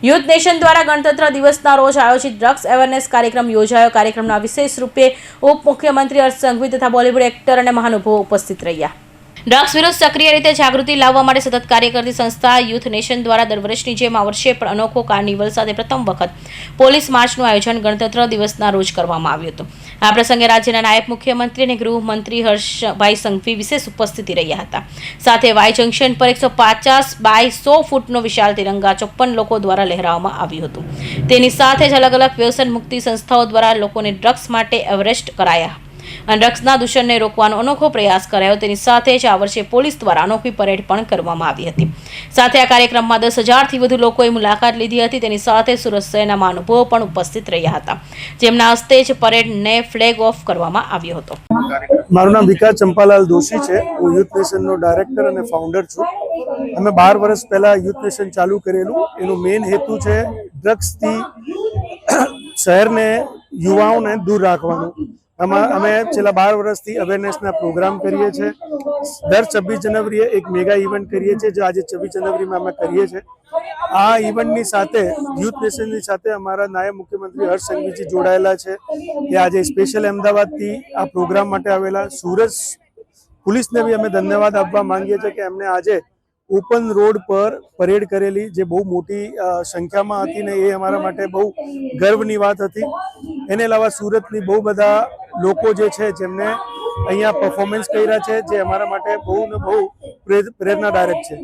Youth nation દ્વારા ગણતંત્ર દિવસના રોજ આયોજિત ડ્રગ્સ અવેરનેસ કાર્યક્રમ યોજાયો। કાર્યક્રમના વિશેષ રૂપે ઉપમુખ્યમંત્રી હર્ષ સંઘવી તથા બોલિવૂડ એક્ટર અને મહાનુભાવો ઉપસ્થિત રહ્યા। ડ્રગ્સ વિરુદ્ધ સક્રિય રીતે જાગૃતિ લાવવા માટે સતત કાર્ય કરતી સંસ્થા યુથ નેશન દ્વારા દર વર્ષની જેમ આ વર્ષે પણ અનોખો કાર્નિવલ સાથે પ્રથમ વખત પોલીસ માર્ચનું આયોજન ગણતંત્ર દિવસના રોજ કરવામાં આવ્યું હતું। આ પ્રસંગે રાજ્યના નાયબ મુખ્યમંત્રી અને ગૃહમંત્રી હર્ષભાઈ સંઘવી વિશેષ ઉપસ્થિતિ રહ્યા હતા। સાથે વાય જંકશન પર 150 બાય 100 ફૂટનો વિશાળ તિરંગા 54 લોકો દ્વારા લહેરાવવામાં આવ્યું હતું। તેની સાથે જ અલગ અલગ વ્યસન મુક્તિ સંસ્થાઓ દ્વારા લોકોને ડ્રગ્સ માટે અવેરેસ્ટ કરાયા અને ડ્રગ્સના દૂષણને રોકવાનો અનોખો પ્રયાસ કરાયો। તેની સાથે જ આ વર્ષે પોલીસ દ્વારા અનોખી પરેડ પણ કરવામાં આવી હતી। સાથે આ કાર્યક્રમમાં 10,000થી વધુ લોકોએ મુલાકાત લીધી હતી। તેની સાથે સુરત શહેરના મહાનુભાવો પણ ઉપસ્થિત રહ્યા હતા, જેમના હસ્તે જ પરેડને ફ્લેગ ઓફ કરવામાં આવ્યો હતો। મારું નામ વિકાસ ચંપાલાલ દોશી છે। હું યુથ નેશનનો ડાયરેક્ટર અને ફાઉન્ડર છું। અમે 12 વર્ષ પહેલા યુથ નેશન ચાલુ કરેલું। એનો મેઇન હેતુ છે ડ્રગ્સથી શહેરને યુવાઓને દૂર રાખવાનું। અમે છેલ્લા 12 વર્ષથી અવેરનેસના પ્રોગ્રામ કરીએ છીએ। દર 26 જનવરીએ એક મેગા ઇવેન્ટ કરીએ છીએ, જે આજે 26 જનવરીમાં અમે કરીએ છીએ। આ ઇવેન્ટની સાથે યુથ નેશનની સાથે અમારા નાયબ મુખ્યમંત્રી હર્ષ સંઘવીજી જોડાયેલા છે। એ આજે સ્પેશિયલ અમદાવાદથી આ પ્રોગ્રામ માટે આવેલા। સુરત પોલીસને બી અમે ધન્યવાદ આપવા માંગીએ છીએ કે એમને આજે ઓપન રોડ પર પરેડ કરેલી, જે બહુ મોટી સંખ્યામાં હતી ને એ અમારા માટે બહુ ગર્વની વાત હતી। એને અલાવા સુરતની બહુ બધા લોકો જે છે જેમને અહીંયા પરફોર્મન્સ કર્યા છે, જે અમારા માટે બહુ ને બહુ પ્રેરણાદાયક છે।